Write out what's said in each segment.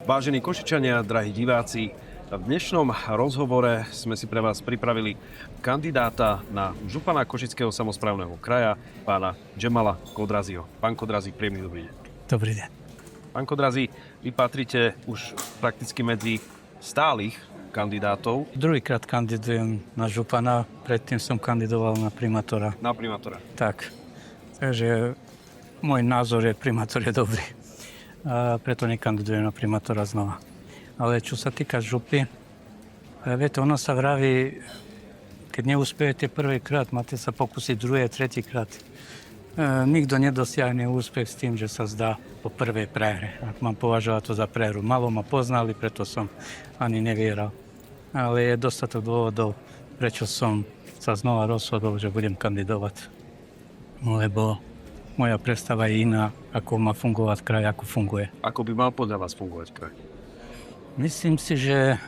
Vážení Košičania, drahí diváci, v dnešnom rozhovore sme si pre vás pripravili kandidáta na župana Košického samosprávneho kraja, pána Džemala Kodraziho. Pán Kodrazí, príjemný dobrý deň. Dobrý deň. Pán Kodrazí, vy patrite už prakticky medzi stálych kandidátov. Druhýkrát kandidujem na župana, predtým som kandidoval na primátora. Na primátora. Tak, takže môj názor je, primátor je dobrý. A preto nekandidujem na primátora znova. Ale čo sa týka župy, viete, ono sa vraví, keď neúspejete prvýkrát, máte sa pokúsiť druhý, tretíkrát. Nikto nedosiahne úspech s tým, že sa zdá po prvej prehre. Ak mám považovať to za prehru. Malo ma poznali, preto som ani nevieral. Ale je dostatok dôvodov, prečo som sa znova rozhodol, že budem kandidovať. Lebo moja predstava je iná, ako má fungovať kraj, ako funguje. Ako by mal podľa vás fungovať kraj? Myslím si, že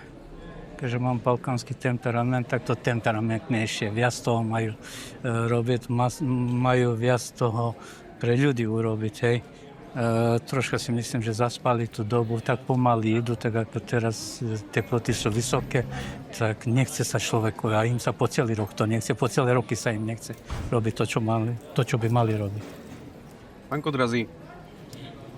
keďže mám balkánsky temperament, tak to temperamentnejšie. Viac toho majú robiť, majú viac toho pre ľudí urobiť. Hej. Troška si myslím, že zaspali tú dobu, tak pomaly idú, tak ako teraz teploty sú vysoké, tak nechce sa človeku, a im sa po celý rok to nechce, po celé roky sa im nechce robiť to, čo by mali robiť. Pán Kodrazí,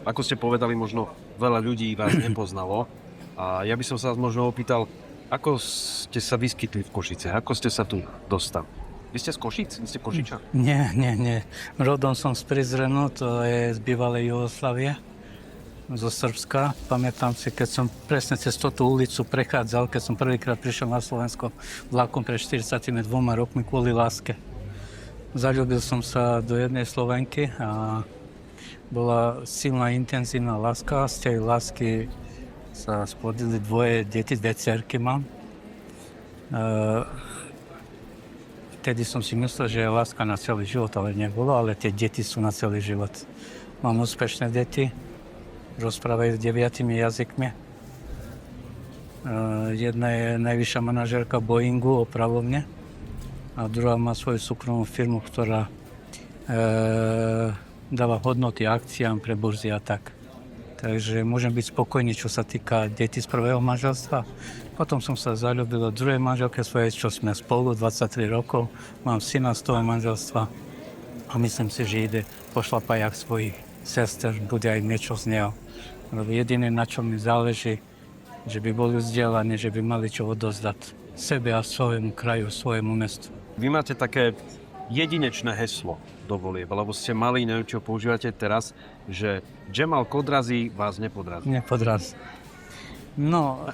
ako ste povedali, možno veľa ľudí vás nepoznalo a ja by som sa vás možno opýtal, ako ste sa vyskytli v Košice, ako ste sa tu dostali? Vy ste z Košic? Vy ste Košičan? Nie. Rodom som z Prizrenu, to je z bývalej Jugoslávie, zo Srbska. Pamätám si, keď som presne cez túto ulicu prechádzal, keď som prvýkrát prišiel na Slovensko vlakom pred 42 rokmi kvôli láske. Zaľúbil som sa do jednej Slovenky a bola silná, intenzívna láska. Z tej lásky sa splodili dve dcerky mám. Vtedy som si myslel, že je láska na celý život, ale nebolo, ale tie deti sú na celý život. Mám úspešné deti, rozprávajú 9 jazykmi. Jedna je najvyššia manažérka Boeingu, opravovne, a druhá má svoju súkromnú firmu, ktorá dáva hodnoty akciám pre burzy a tak. Takže môžem byť spokojný, čo sa týka detí z prvého manželstva. Potom som sa zaľúbil do druhej manželke svojej, čo sme spolu 23 rokov. Mám syna z toho manželstva a myslím si, že ide po šlapajách svojich sester, bude aj niečo z neho. Lebo jediné, na čo mi záleží, že by boli vzdelaní, že by mali čo odozdať sebe a svojemu kraju, svojemu mestu. Vy máte také jedinečné heslo do volieb, lebo ste mali, neviem, čo používate teraz, že Džemal Kodrazí vás nepodrazí. Nepodrazí. No...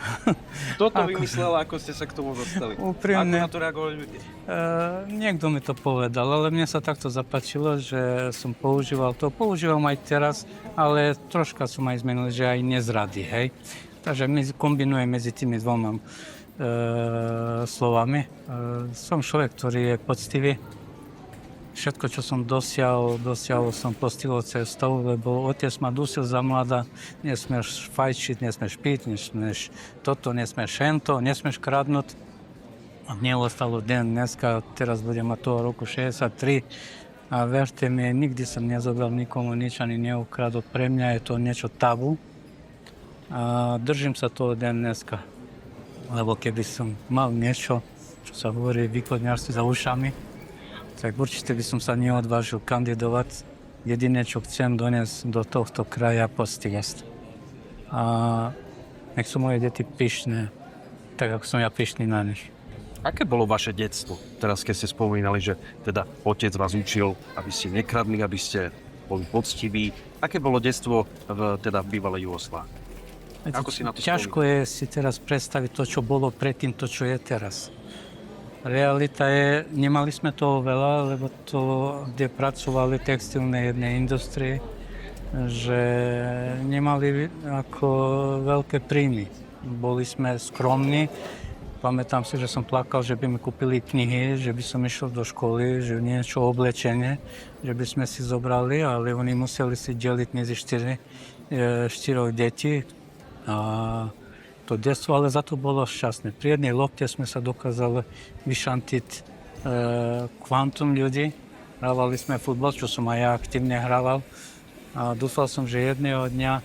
Kto to vymyslel, ako ste sa k tomu dostali? Úprimne. Ako na to reagovali ľudia? Niekto mi to povedal, ale mne sa takto zapáčilo, že som používal to. Používam aj teraz, ale troška som aj zmenil, že aj nezrady, hej. Takže my kombinujem medzi tými dvoma slovami. Som človek, ktorý je poctivý. Všetko, čo som dosiahol som poctivou cestou, lebo otec ma dusil za mladá. Nesmieš fajčiť, nesmieš piť, nesmieš toto, nesmieš hento, nesmieš kradnúť. A mne ostalo deň dneska, teraz budem mať toho roku 63. A verte mi, nikdy som nezobral nikomu nič, ani neukradol. Pre mňa je to niečo tabu. A držím sa toho deň dneska. Lebo keby som mal niečo, čo sa hovorí východňarství za ušami, tak určite by som sa neodvážil kandidovať. Jediné, čo chcem doniesť do tohto kraja, poctivosť. A nech sú moje deti pyšné, tak ako som ja pyšný na nich. Aké bolo vaše detstvo? Teraz, keď ste spomínali, že teda otec vás učil, aby ste nekradli, aby ste boli poctiví. Aké bolo detstvo v bývalej Jugoslávii? Ako si na to ťažko je si teraz predstaviť to, čo bolo predtým, to, čo je teraz. Realita je, nemali sme toho veľa, lebo to, kde pracovali textilné jednej industrie, že nemali ako veľké príjmy. Boli sme skromní. Pamätám si, že som plakal, že by mi kúpili knihy, že by som išiel do školy, že niečo oblečenie, že by sme si zobrali, ale oni museli si deliť medzi štyroch detí. A to detstvo, ale za to bolo šťastné. Pri jednej lopte sme sa dokázali vyšantiť kvantum ľudí. Hrávali sme futbal, čo som aj ja aktívne hrával. A dúfal som, že jedného dňa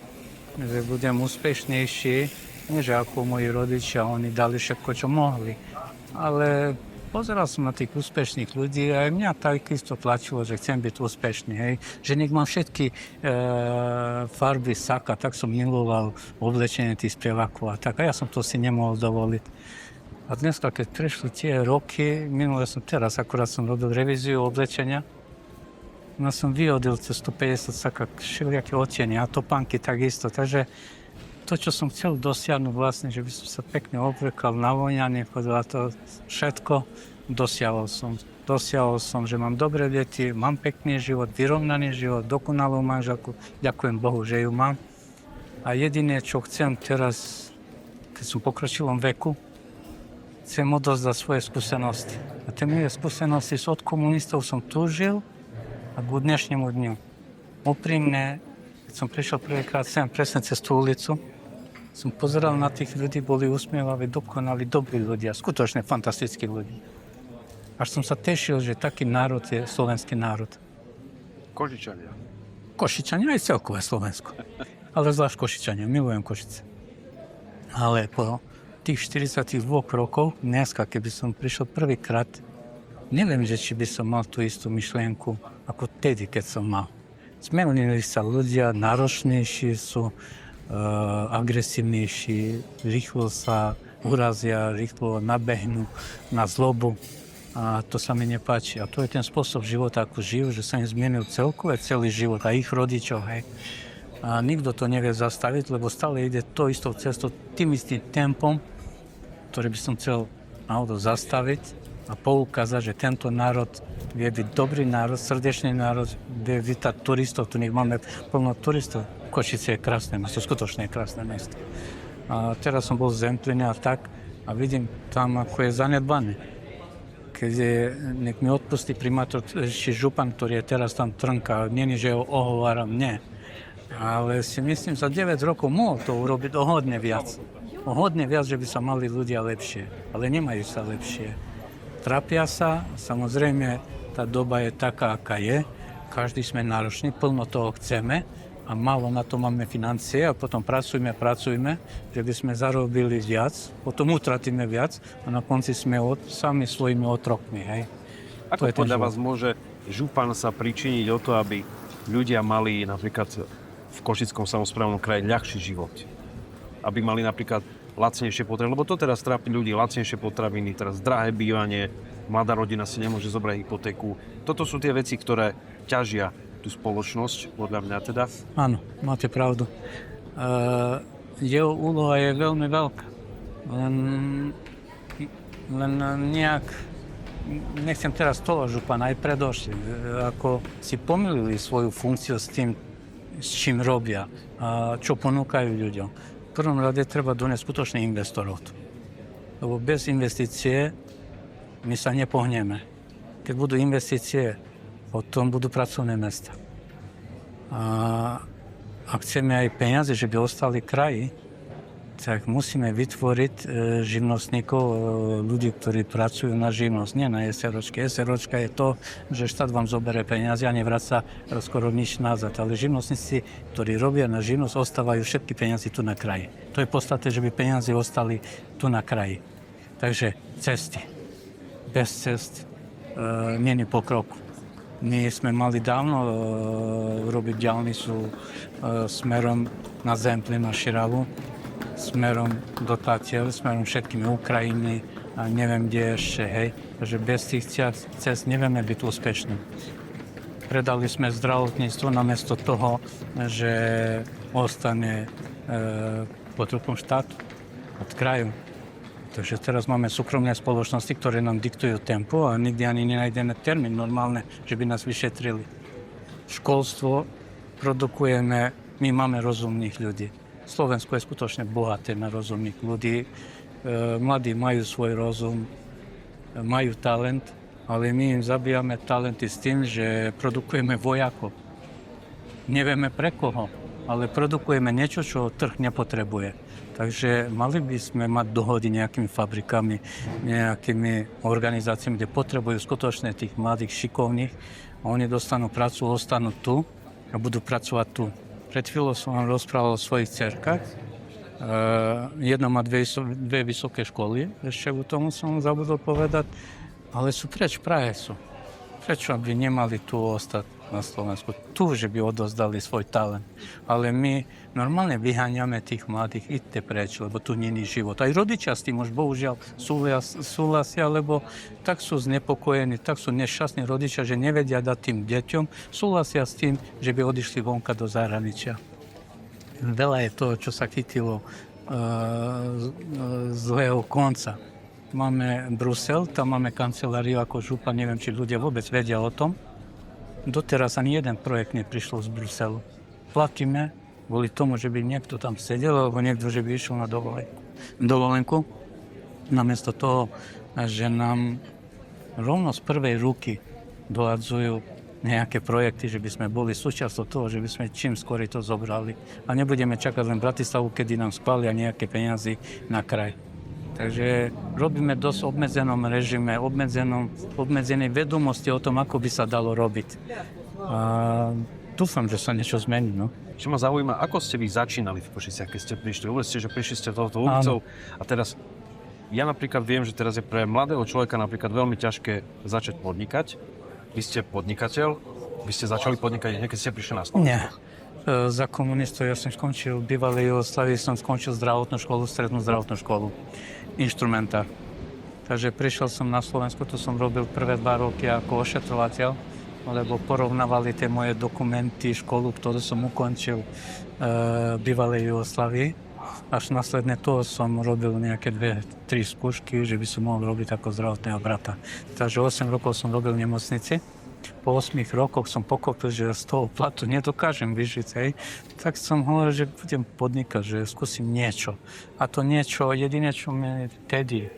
že budem úspešnejší, nie že ako moji rodičia, oni dali všetko, čo mohli. Ale pozeral som na tých úspešných ľudí a aj mňa takisto tlačilo, že chcem byť úspešný, hej. Že nech mám všetky farby saka, tak som miloval oblečenie tých spevákov a tak. A ja som to si nemohol dovoliť. A dneska, keď prešli tie roky, minule som teraz, akurát som robil revíziu oblečenia, no som vyhodil cez 150 saka všelijaké odtiene a topánky takisto. Takže to, čo som chcel dosiahnuť vlastne, že by som sa pekne oblekal na voňanie, chodil a to všetko, dosiahol som. Dosiahol som, že mám dobré deti, mám pekný život, vyrovnaný život, dokonalú manželku. Ďakujem Bohu, že ju mám. A jediné, čo chcem teraz, keď som v pokročilom veku, chcem odozdať svoje skúsenosti. A tie moje skúsenosti od komunistov som túžil a k dnešnému dňu. Úprimne, keď som prišiel prvýkrát sem, presne cez tú ulicu, som pozeral na tých ľudí, boli usmievaví, dokonali, dobrí ľudia, skutočne fantastickí ľudia. Až som sa tešil, že taký národ je slovenský národ. Košičania. Košičania aj celkové Slovensko. Ale zvlášť Košičania, milujem Košice. Ale po tých 42 rokov, dneska, keby som prišiel prvýkrát, neviem, že či by som mal tú istú myšlienku, ako tedy, keď som mal. Zmenili sa ľudia, náročnejší sú, agresívnejší, rýchlo sa urazia, rýchlo nabehnú na zlobu. A to sa mi nepáči. A to je ten spôsob života, ako žijú, že sa im zmenil celkové celý život a ich rodičov, hej. A nikto to nevie zastaviť, lebo stále ide to istou cestou, tým istým tempom, ktorý by som chcel náhodou zastaviť a poukázať, že tento národ vie byť dobrý národ, srdečný národ, vie vítať turistov, tu nech máme plno turistov. Košice je krásne mesto, skutočne je krásne mesto. A teraz som bol v Zempline a tak a vidím tam, ako je zanedbané. Keď je, nech mi odpustí primátor, či župan, ktorý je teraz tam trnka, nie že ho ohováram, nie. Ale si myslím, za 9 rokov mohol to urobiť o hodne viac. O hodne viac, že by sa mali ľudia lepšie. Ale nemajú sa lepšie. Trápia sa, samozrejme, tá doba je taká, aká je. Každý sme nároční, plno toho chceme a málo na to máme financie a potom pracujme, že by sme zarobili viac, potom utratíme viac a na konci sme sami svojimi otrokmi, hej. Ako podľa vás môže župan sa pričiniť o to, aby ľudia mali napríklad v Košickom samosprávnom kraji ľahší život? Aby mali napríklad lacnejšie potraviny, lebo to teraz trápi ľudí, lacnejšie potraviny, teraz drahé bývanie, mladá rodina si nemôže zobrať hypotéku. Toto sú tie veci, ktoré ťažia tú spoločnosť, podľa mňa teda. Áno, máte pravdu. Jeho úloha je veľmi veľká. Len nejak, nechcem teraz toho župana, aj predošli, ako si pomýlili svoju funkciu s tým, s čím robia a čo ponúkajú ľuďom. V prvom rade treba doniesť skutočne investorov. Lebo bez investície my sa nepohneme. Keď budú investície, potom budú pracovné mesta. A chceme aj peniaze, že by ostali kraji, tak musíme vytvoriť živnostníkov, ľudí, ktorí pracujú na živnosť, nie na SROčke. SROčka je to, že štát vám zoberie peniaze a nevraca skoro nič nazad. Ale živnostníci, ktorí robia na živnosť, ostávajú všetky peniaze tu na kraji. To je podstatné, že by peniaze ostali tu na kraji. Takže cesty. Bez cest nie je pokroku. My sme mali dávno robiť diaľnicu smerom na Zemplín, na Širavu, smerom do Tatiel, smerom všetkými Ukrajiny a neviem kde ešte, hej. Takže bez tých cest nevieme byť úspešní. Predali sme zdravotníctvo namiesto toho, že ostane pod rukom štátu, od kraju. Takže teraz máme súkromné spoločnosti, ktoré nám diktujú tempo a nikdy ani nenájdeme termín normálne, že by nás vyšetrili. Školstvo produkujeme, my máme rozumných ľudí. Slovensko je skutočne bohaté na rozumných ľudí. Mladí majú svoj rozum, majú talent, ale my im zabíjame talenty s tým, že produkujeme vojakov. Nevieme pre koho, ale produkujeme niečo, čo trh nepotrebuje. Takže mali by sme mať dohody nejakými fabrikami, nejakými organizáciami, kde potrebujú skutočne tých mladých, šikovných. A oni dostanú prácu, ostanú tu a budú pracovať tu. pred chvíľou som vám rozprával o svojich cerkách. Jedna má dve vysoké školy, ešte u tomu som zabudol povedať, ale sú preč Prahe sú. Prečo by nemali tu ostať na Slovensku? Tu, že by odozdali svoj talent. Ale my normálne vyháňame tých mladých, idte preč, lebo tu není život. Aj rodičia s tým už bohužiaľ súhlasia, lebo tak sú znepokojení, tak sú nešťastní rodičia, že nevedia dať tým deťom, súhlasia s tým, že by odišli vonka do zahraničia. Veľa je toho, čo sa chytilo zlého konca. Máme Brusel, tam máme kanceláriu ako župa, neviem, či ľudia vôbec vedia o tom. Doteraz ani jeden projekt neprišiel z Bruselu. Platíme kvôli tomu, že by niekto tam sedel, alebo niekto, že by išiel na dovolenku. Namiesto toho, že nám rovno z prvej ruky dohadzujú nejaké projekty, že by sme boli súčasťou toho, že by sme čím skôr to zobrali. A nebudeme čakať len Bratislavu, kedy nám schvália nejaké peniazy na kraj. Takže robíme dosť obmedzenom režime, obmedzenej vedomosti o tom, ako by sa dalo robiť. A dúfam, že sa niečo zmení. No. Čo ma zaujíma, ako ste vy začínali v Košiciach, keď ste prišli? Vôbec ste, že prišli ste touto ulicou a teraz ja napríklad viem, že teraz je pre mladého človeka napríklad veľmi ťažké začať podnikať. Vy ste podnikateľ, vy ste začali podnikať, keď ste prišli na Slovensku? Nie. Za komunistov ja som skončil, v bývalej Jugoslávii som skončil zdravotnú školu, strednú zdravotnú školu, inštrumentár. Takže prišiel som na Slovensku, tu som robil prvé 2 roky ako ošetrovateľ, lebo porovnávali tie moje dokumenty, školu, ktorú som ukončil v bývalej Jugoslávii. Až následne toho som robil nejaké 2-3 skúšky, že by som mohol robiť ako zdravotného brata. Takže 8 rokov som robil v nemocnici. Po 8 rokoch som pochopil, že z toho platu nedokážem vyžiť, hej. Tak som hovoril, že budem podnikať, že skúsim niečo. A to niečo, jediné, čo mi vtedy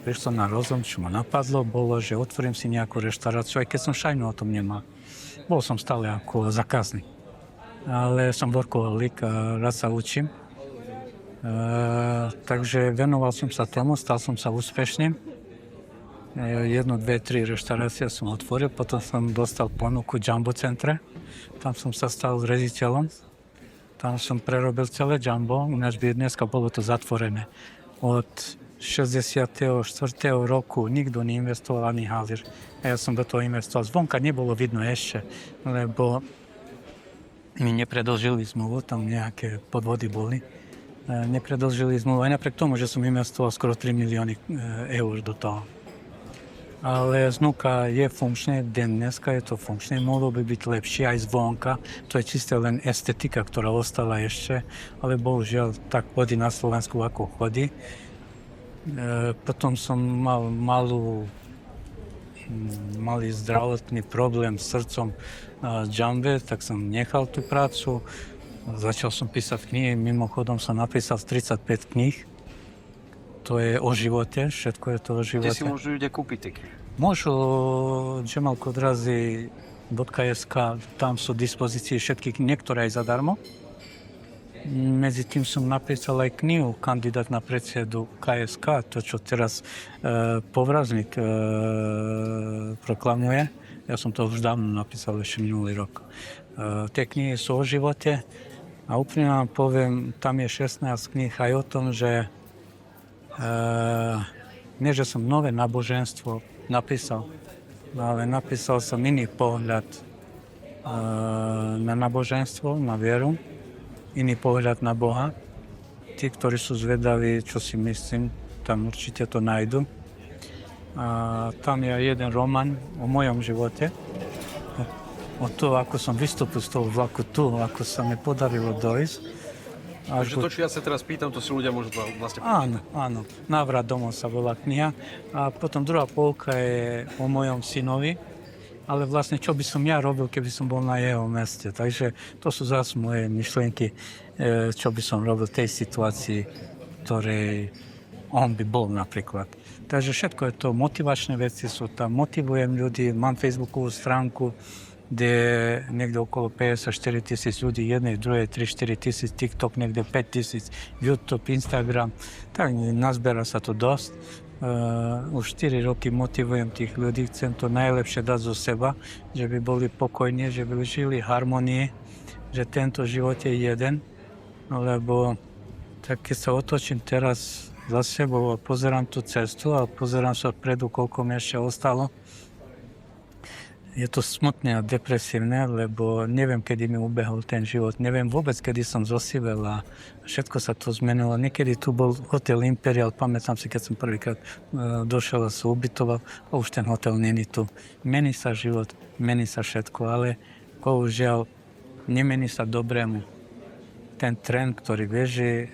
prišlo na rozum, čo ma napadlo, bolo, že otvorím si nejakú reštauráciu, aj keď som šajnu o tom nemal. Bol som stále ako zákazník. Ale som workoholik a rád sa učím. Takže venoval som sa tomu, stal som sa úspešným. 1, 2, 3 reštaurácie som otvoril, potom som dostal ponuku Jumbo centre. Tam som sa stal riaditeľom. Tam som prerobil celé Jumbo, ináč by dneska bolo to zatvorené. Od 64. roku nikto neinvestoval ani halir. A ja som do toho investoval. Zvonka nebolo vidno ešte, lebo mi nepredĺžili zmluvu, tam nejaké podvody boli. Nepredĺžili zmluvu aj napriek tomu, že som investoval skoro 3 milióny eur do toho. Ale znuka je funkčné, dneska je to funkčné, mohlo by byť lepšie aj zvonka. To je čisté len estetika, ktorá ostala ešte, ale bohužiaľ tak chodí na Slovensku, ako chodí. Potom som mal malý zdravotný problém s srdcom na Jambe, tak som nechal tú prácu. Začal som písať knihy, mimochodom som napísal 35 kníh. To je o živote, všetko je to o živote. Kde si môžu ľudia kúpiť tie knihy? Môžu jamalkodrazy.sk, tam sú v dispozícii všetky, niektoré aj zadarmo. Medzi tým som napísal aj knihu Kandidát na predsedu KSK, to čo teraz Povrazník proklamuje. Ja som to už dávno napísal, ešte minulý rok. Tie knihy sú o živote a úplne vám poviem, tam je 16 kníh aj o tom, že nie, že som nové náboženstvo napísal, ale napísal som iný pohľad na náboženstvo, na vieru, iný pohľad na Boha. Tí, ktorí sú zvedaví, čo si myslím, tam určite to nájdu. A tam je jeden román o mojom živote, o to, ako som vystúpil z toho vlaku tu, ako sa mi podarilo dojsť. Takže to, čo ja sa teraz pýtam, to si ľudia môžu vlastne... Áno. Návrat domov sa volá kniha. A potom druhá polka je o mojom synovi, ale vlastne čo by som ja robil, keby som bol na jeho meste. Takže to sú zase moje myšlienky, čo by som robil v tej situácii, ktorej on by bol napríklad. Takže všetko je to, motivačné veci sú tam, motivujem ľudí, mám facebookovú stránku, kde je niekde okolo 54 000 ľudí, jednej, druhej, 3-4 tisíc, TikTok niekde 5 000, YouTube, Instagram, tak nazberá sa to dosť. Už 4 roky motivujem tých ľudí, chcem to najlepšie dať zo seba, že by boli pokojní, že by žili v harmonii, že tento život je jeden, lebo tak keď sa otočím teraz za sebou a pozerám tú cestu a pozerám sa vpredu, koľko mi ešte ostalo, je to smutné a depresívne, lebo neviem, kedy mi ubehol ten život. Neviem vôbec, kedy som zosivel a všetko sa to zmenilo. Niekedy tu bol hotel Imperial, pamätám si, keď som prvýkrát došiel a sa ubytoval, a už ten hotel není tu. Mení sa život, mení sa všetko, ale bohužiaľ nemení sa dobrému. Ten trend, ktorý beží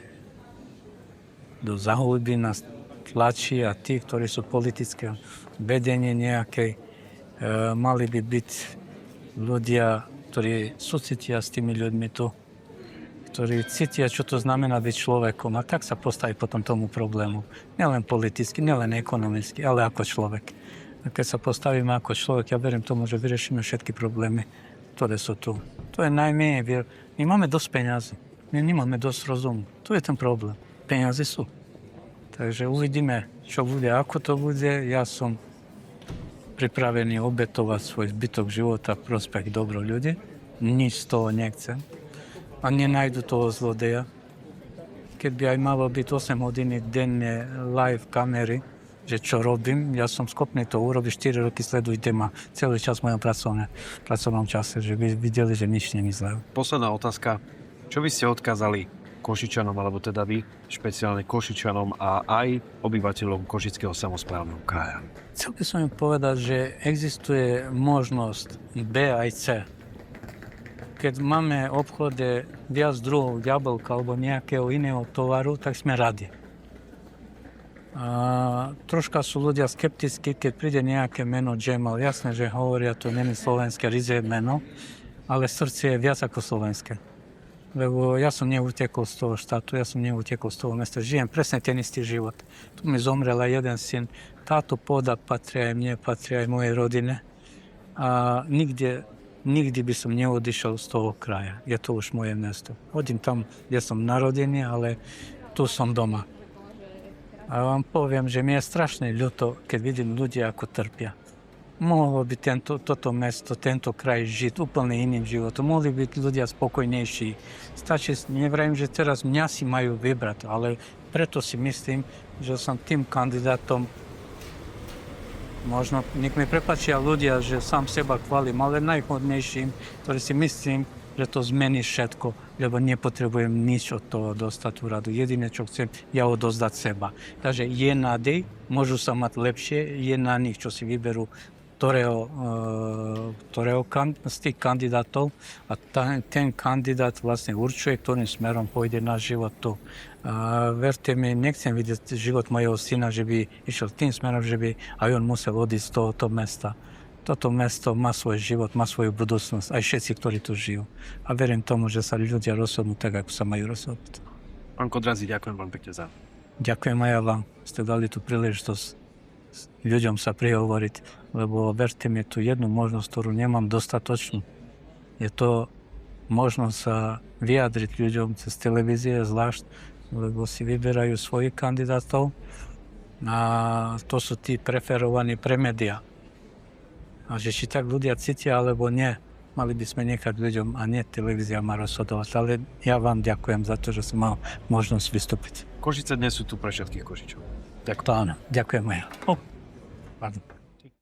do zahúby, nás tlačí a tí, ktorí sú politické vedenie nejakej, mali by byť ľudia, ktorí súcitia s tými ľuďmi tu, ktorí cítia, čo to znamená byť človekom a tak sa postaví potom tomu problému. Nielen politicky, nielen ekonomicky, ale ako človek. A keď sa postavíme ako človek, ja verím tomu, že vyriešime všetky problémy, ktoré sú tu. To je najmenej. My máme dosť peňazí, my nemáme dosť rozumu. Tu je ten problém. Peniaze sú. Takže uvidíme, čo bude, ako to bude. Ja som pripravený obetovať svoj zbytok života v prospech dobro ľudí. Nič z toho nechcem. A nenajdu toho zlodeja. Keď by aj malo byť 8 hodiny denne live kamery, že čo robím, ja som schopný to urobiť. 4 roky sledujte ma celý čas v mojom pracovnom čase, že by videli, že nič nemyslejú. Posledná otázka. Čo by ste odkázali Košičanom, alebo teda vy, špeciálne Košičanom a aj obyvateľom Košického samosprávneho kraja? Chcel by som im povedať, že existuje možnosť B aj C. Keď máme v obchode viac druhov jablka alebo nejakého iného tovaru, tak sme radi. A troška sú ľudia skeptickí, keď príde nejaké meno Jamal. Jasné, že hovoria, to nie je slovenské rizie meno, ale srdce je viac ako slovenské. Lebo ja som neutekol z toho štátu, ja som neutekol z toho mesta. Žijem presne ten istý život. Tu mi zomrel aj jeden syn. Táto pôda patrí aj mne, patrí aj mojej rodine. A nikdy by som neodišiel z toho kraja. Je to už moje mesto. Hodím tam, kde som narodený, ale tu som doma. A vám poviem, že mi je strašne ľúto, keď vidím ľudia, ako trpia. Mohlo by toto mesto, tento kraj žiť úplne iným životom. Mohli byť ľudia spokojnejší. Stačí, nevrajím, že teraz mňa si majú vybrať, ale preto si myslím, že som tým kandidátom, možno, nech mi prepáčia ľudia, že sám seba chválim, ale najhodnejším, ktorý si myslím, že to zmení všetko, lebo nepotrebujem nič od toho dostať tú radu. Jediné, čo chcem, ja odozdať seba. Takže je nádej, môžu sa mať lepšie, je na nich, čo si vyberú ktorého z tých kandidátov a ten kandidát vlastne určuje, ktorým smerom pôjde náš život tu. A verte mi, nechcem vidieť život mojho syna, že by išiel tým smerom, že by aj on musel odísť z tohoto mesta. Toto mesto má svoj život, má svoju budúcnosť, aj všetci, ktorí tu žijú. A verím tomu, že sa ľudia rozhodnú tak, ako sa majú rozhodnúť. Pán Kodrazí, ďakujem vám pekne za. Ďakujem aj ja vám, ste dali tú príležitosť ľuďom sa prihovoriť, lebo verte mi, tu jednu možnosť, ktorú nemám dostatočnú. Je to možnosť sa vyjadriť ľuďom cez televízie zvlášť, lebo si vyberajú svojich kandidátov a to sú tí preferovaní pre médiá. A že či tak ľudia cítia alebo nie, mali by sme nechať ľuďom a nie televízia má rozhodovať. Ale ja vám ďakujem za to, že som mal možnosť vystúpiť. Košice dnes sú tu pre všetkých Košičov. Ďakujem. To áno, ďakujem aj ja. Pardon.